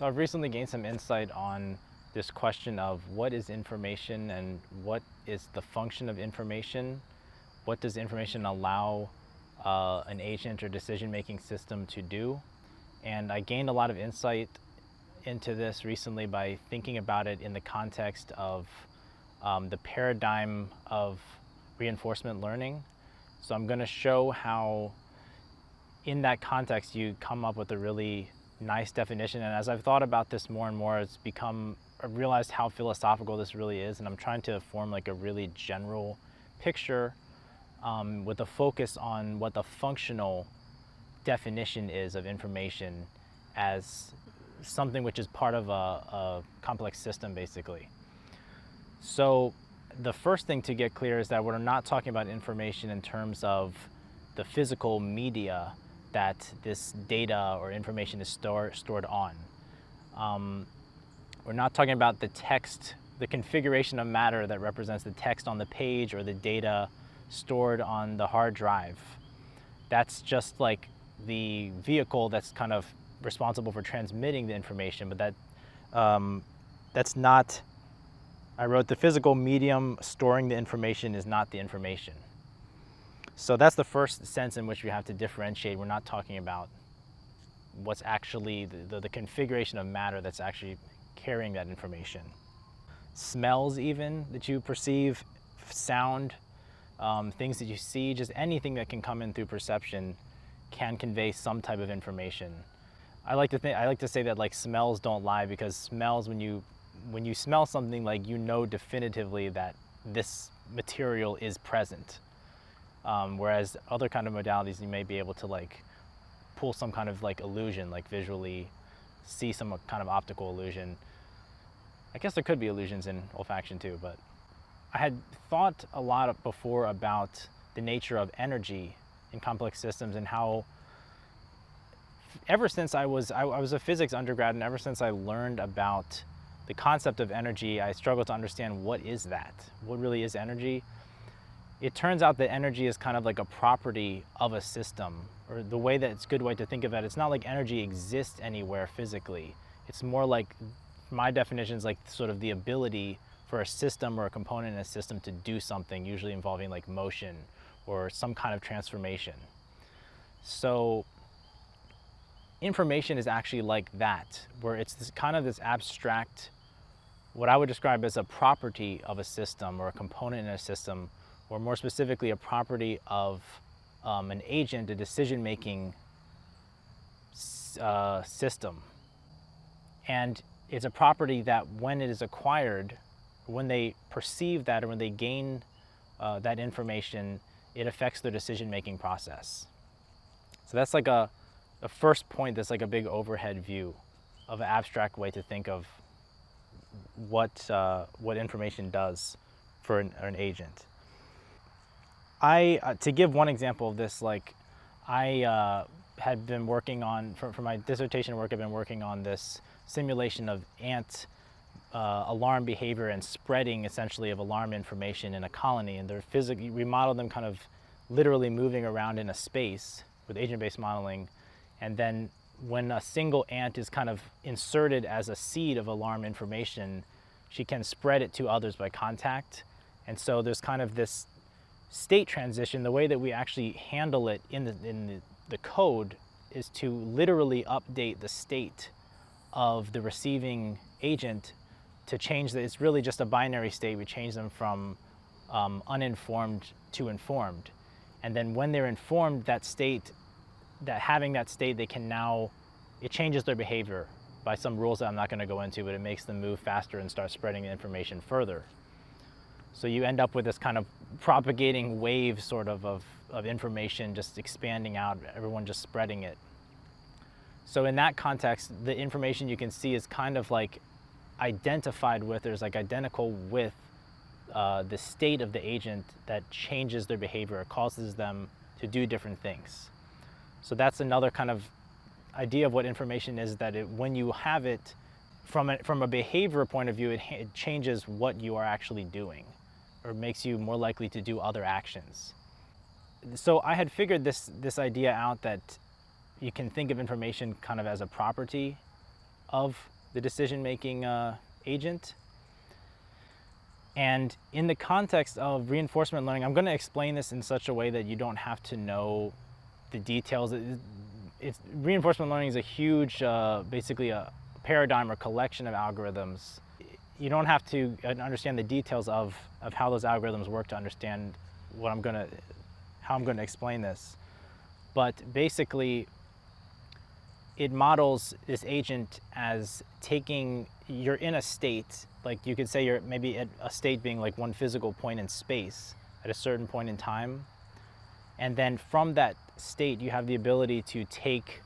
So I've recently gained some insight on this question of what is information and what is the function of information? What does information allow an agent or decision-making system to do? And I gained a lot of insight into this recently by thinking about it in the context of the paradigm of reinforcement learning. So I'm going to show how in that context you come up with a really nice definition. And as I've thought about this more and more, I've realized how philosophical this really is, and I'm trying to form like a really general picture with a focus on what the functional definition is of information as something which is part of a complex system, basically. So the first thing to get clear is that we're not talking about information in terms of the physical media that this data or information is stored on. We're not talking about the text, the configuration of matter that represents the text on the page or the data stored on the hard drive. That's just like the vehicle that's kind of responsible for transmitting the information, but that's not, I wrote the physical medium storing the information is not the information. So that's the first sense in which we have to differentiate. We're not talking about what's actually the configuration of matter that's actually carrying that information. Smells even that you perceive, sound, things that you see, just anything that can come in through perception can convey some type of information. I like to say that like smells don't lie, because smells, when you smell something, like you know definitively that this material is present. Whereas other kind of modalities, you may be able to like pull some kind of like illusion, like visually see some kind of optical illusion. I guess there could be illusions in olfaction too, but I had thought a lot before about the nature of energy in complex systems, and how ever since I was a physics undergrad, and ever since I learned about the concept of energy, I struggled to understand what is that? What really is energy? It turns out that energy is kind of like a property of a system, or the way that it's a good way to think of it. It's not like energy exists anywhere physically. It's more like, my definition is like sort of the ability for a system or a component in a system to do something, usually involving like motion or some kind of transformation. So information is actually like that, where it's this kind of this abstract, what I would describe as a property of a system or a component in a system, or more specifically a property of an agent, a decision-making system. And it's a property that when it is acquired, when they perceive that, or when they gain that information, it affects their decision-making process. So that's like a first point, that's like a big overhead view of an abstract way to think of what information does for an agent. To give one example of this, like I had been working on, for my dissertation work, I've been working on this simulation of ant alarm behavior and spreading essentially of alarm information in a colony. And we modeled them kind of literally moving around in a space with agent-based modeling. And then when a single ant is kind of inserted as a seed of alarm information, she can spread it to others by contact. And so there's kind of this state transition. The way that we actually handle it in the code is to literally update the state of the receiving agent to change that. It's really just a binary state. We change them from uninformed to informed. And then when they're informed, having that state, they can now, it changes their behavior by some rules that I'm not going to go into, but it makes them move faster and start spreading the information further. So you end up with this kind of propagating wave sort of information just expanding out, everyone just spreading it. So in that context, the information you can see is kind of like identified with, there's like identical with the state of the agent that changes their behavior. It causes them to do different things. So that's another kind of idea of what information is, that when you have it from a behavior point of view, it changes what you are actually doing, or makes you more likely to do other actions. So I had figured this idea out, that you can think of information kind of as a property of the decision-making agent. And in the context of reinforcement learning, I'm going to explain this in such a way that you don't have to know the details. Reinforcement learning is a huge, basically a paradigm or collection of algorithms. You don't have to understand the details of how those algorithms work to understand how I'm going to explain this. But basically, it models this agent as you're in a state, like you could say you're maybe at a state being like one physical point in space at a certain point in time. And then from that state, you have the ability to take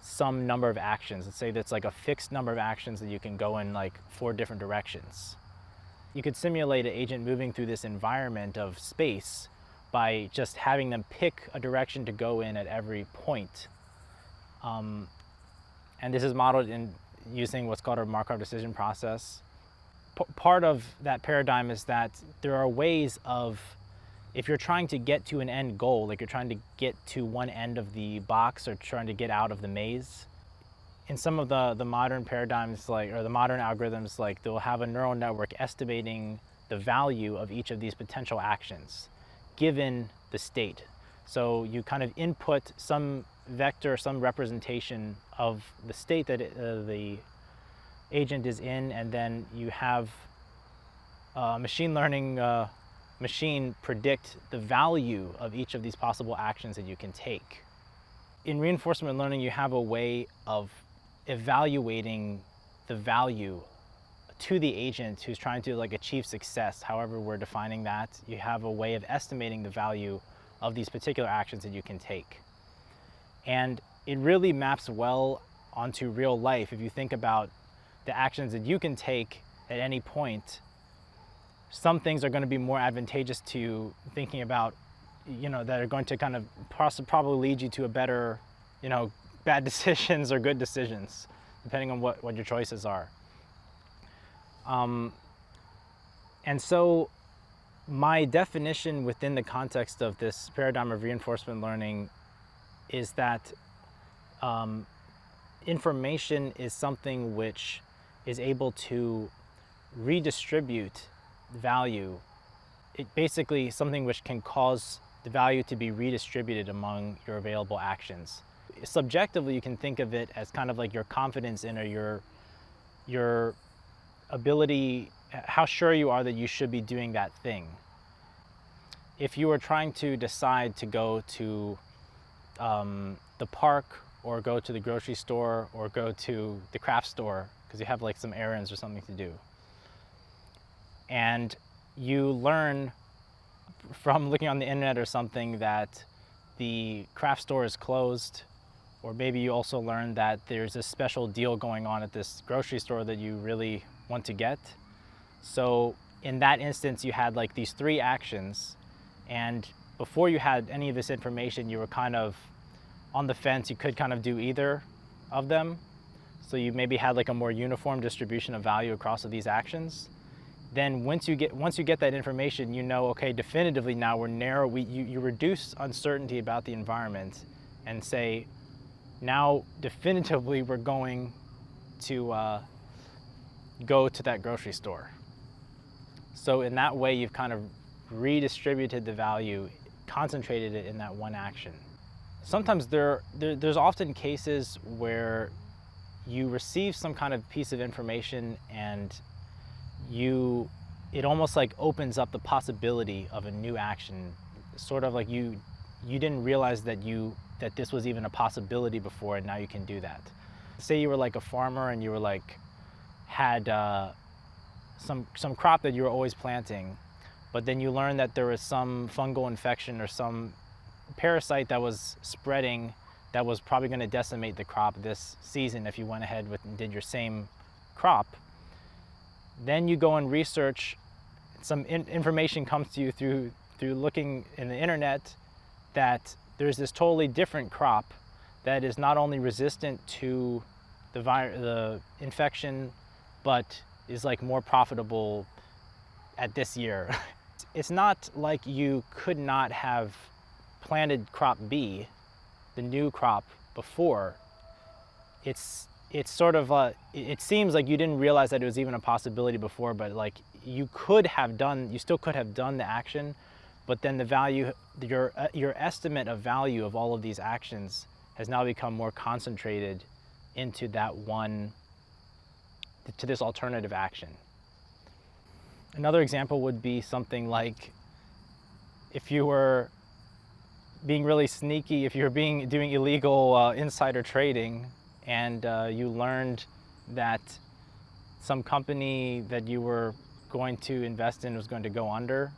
some number of actions. Let's say that's like a fixed number of actions that you can go in like 4 different directions. You could simulate an agent moving through this environment of space by just having them pick a direction to go in at every point. And this is modeled in using what's called a Markov decision process. Part of that paradigm is that there are ways of, if you're trying to get to an end goal, like you're trying to get to one end of the box or trying to get out of the maze, in some of the modern paradigms, or the modern algorithms, like they'll have a neural network estimating the value of each of these potential actions given the state. So you kind of input some vector, some representation of the state that the agent is in, and then you have a machine learning machine predict the value of each of these possible actions that you can take. In reinforcement learning, you have a way of evaluating the value to the agent who's trying to achieve success, however we're defining that. You have a way of estimating the value of these particular actions that you can take. And it really maps well onto real life. If you think about the actions that you can take at any point, some things are going to be more advantageous to you thinking about, that are going to kind of probably lead you to a better, bad decisions or good decisions, depending on what your choices are. And so my definition within the context of this paradigm of reinforcement learning is that information is something which is able to redistribute value. It basically something which can cause the value to be redistributed among your available actions. Subjectively, you can think of it as kind of like your confidence in, or your ability, how sure you are that you should be doing that thing. If you were trying to decide to go to the park, or go to the grocery store, or go to the craft store because you have some errands or something to do, and you learn from looking on the internet or something that the craft store is closed, or maybe you also learn that there's a special deal going on at this grocery store that you really want to get. So in that instance, you had these 3 actions, and before you had any of this information, you were kind of on the fence. You could kind of do either of them. So you maybe had a more uniform distribution of value across these actions. Then once you get that information, okay, definitively now we're narrow. You reduce uncertainty about the environment and say, now definitively we're going to go to that grocery store. So in that way, you've kind of redistributed the value, concentrated it in that one action. Sometimes there's often cases where you receive some kind of piece of information, and it almost opens up the possibility of a new action. Sort of like you didn't realize that this was even a possibility before, and now you can do that. Say you were a farmer, and you were had some crop that you were always planting, but then you learned that there was some fungal infection or some parasite that was spreading that was probably going to decimate the crop this season if you went ahead and did your same crop. Then you go and research. Some information comes to you through looking in the internet that there's this totally different crop that is not only resistant to the infection, but is more profitable at this year. It's not like you could not have planted crop B, the new crop, before. It's it's sort of it seems like you didn't realize that it was even a possibility before, but like you still could have done the action, but then the value, your estimate of value of all of these actions has now become more concentrated into to this alternative action. Another example would be something like if you were being really sneaky, if you're doing illegal insider trading, and you learned that some company that you were going to invest in was going to go under,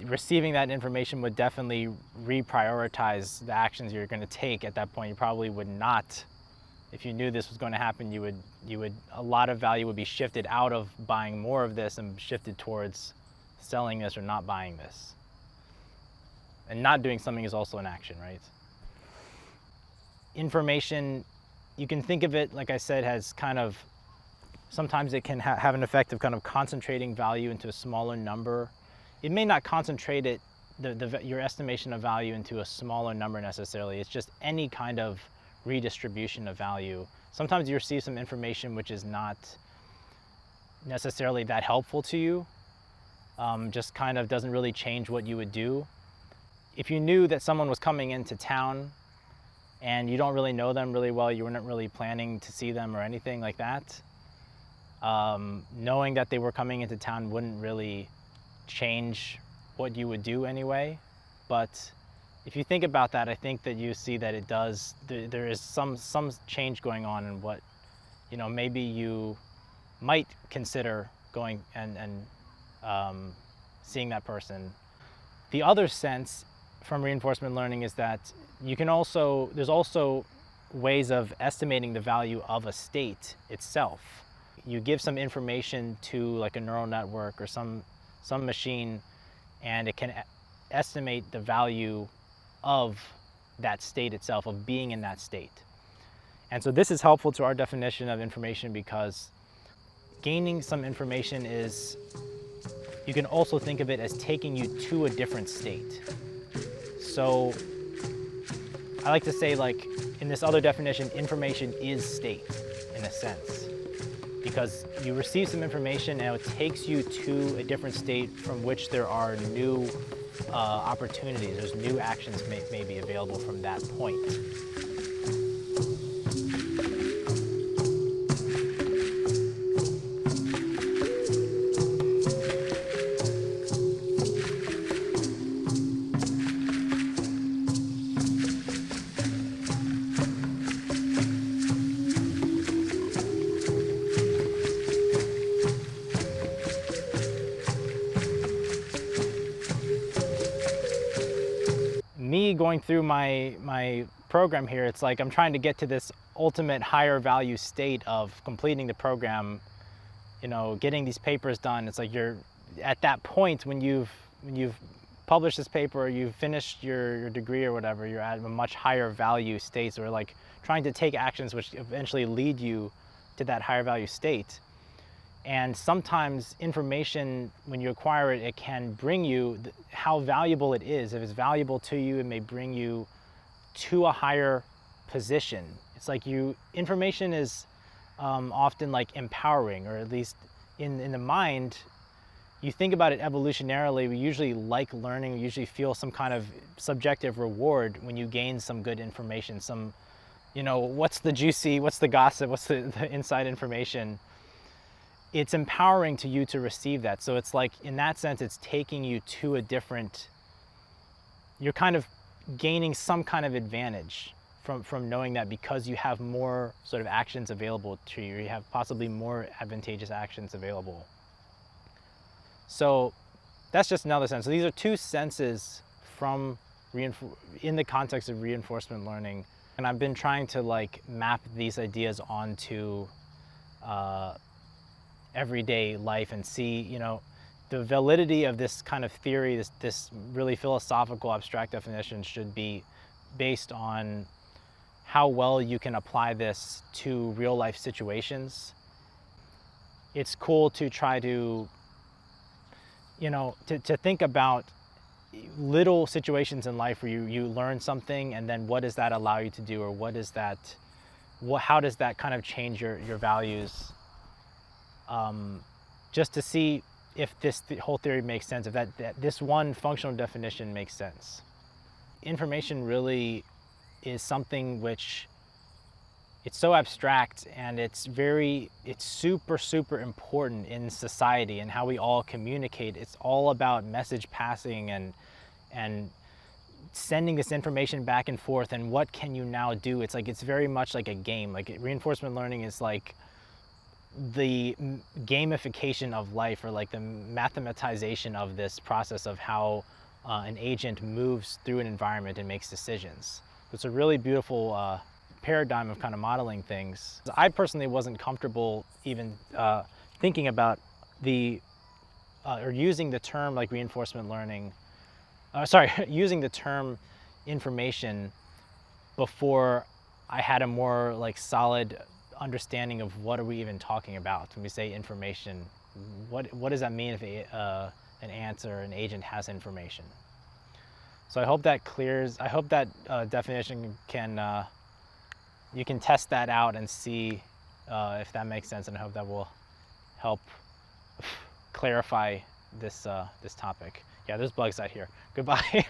receiving that information would definitely reprioritize the actions you're going to take at that point. You probably would not, if you knew this was going to happen, a lot of value would be shifted out of buying more of this and shifted towards selling this or not buying this. And not doing something is also an action, right? Information, you can think of it, like I said, has kind of, sometimes it can have an effect of kind of concentrating value into a smaller number. It may not concentrate it, your estimation of value into a smaller number necessarily. It's just any kind of redistribution of value. Sometimes you receive some information which is not necessarily that helpful to you, just kind of doesn't really change what you would do. If you knew that someone was coming into town and you don't really know them really well, you weren't really planning to see them or anything like that, knowing that they were coming into town wouldn't really change what you would do anyway. But if you think about that, I think that you see that it does, there is some change going on in what, maybe you might consider going and seeing that person. The other sense from reinforcement learning is that there's also ways of estimating the value of a state itself. You give some information to like a neural network or some machine, and it can estimate the value of that state itself, of being in that state. And so this is helpful to our definition of information, because gaining some information you can also think of it as taking you to a different state. So I like to say, like, in this other definition, information is state in a sense, because you receive some information and it takes you to a different state from which there are new opportunities. There's new actions may be available from that point. Me going through my program here, it's like I'm trying to get to this ultimate higher value state of completing the program, getting these papers done. It's like you're at that point when you've published this paper, or you've finished your degree or whatever, you're at a much higher value state. So we're like trying to take actions which eventually lead you to that higher value state. And sometimes information, when you acquire it, it can bring you how valuable it is. If it's valuable to you, it may bring you to a higher position. It's like information is often like empowering, or at least in the mind, you think about it evolutionarily, we usually like learning, we usually feel some kind of subjective reward when you gain some good information, what's the gossip, what's the inside information. It's empowering to you to receive that. So it's like, in that sense, it's taking you to you're kind of gaining some kind of advantage from knowing that, because you have more sort of actions available to you. You have possibly more advantageous actions available. So that's just another sense. So these are two senses in the context of reinforcement learning. And I've been trying to like map these ideas onto everyday life and see, the validity of this kind of theory, this really philosophical abstract definition, should be based on how well you can apply this to real life situations. It's cool to try to, to think about, little situations in life where you learn something, and then what does that allow you to do, or how does that kind of change your values, just to see if the whole theory makes sense, if that this one functional definition makes sense. Information really is something which, it's so abstract, and it's super important in society and how we all communicate. It's all about message passing and sending this information back and forth, and what can you now do. It's like, it's very much like a game. Like, reinforcement learning is like the gamification of life, or like the mathematization of this process of how an agent moves through an environment and makes decisions. It's a really beautiful paradigm of kind of modeling things. I personally wasn't comfortable even thinking about or using the term like reinforcement learning, using the term information before I had a more like solid understanding of what are we even talking about when we say information. What does that mean if an answer, an agent has information? So I hope that clears. I hope that definition can you can test that out and see if that makes sense, and I hope that will help clarify this this topic. Yeah, there's bugs out here. Goodbye.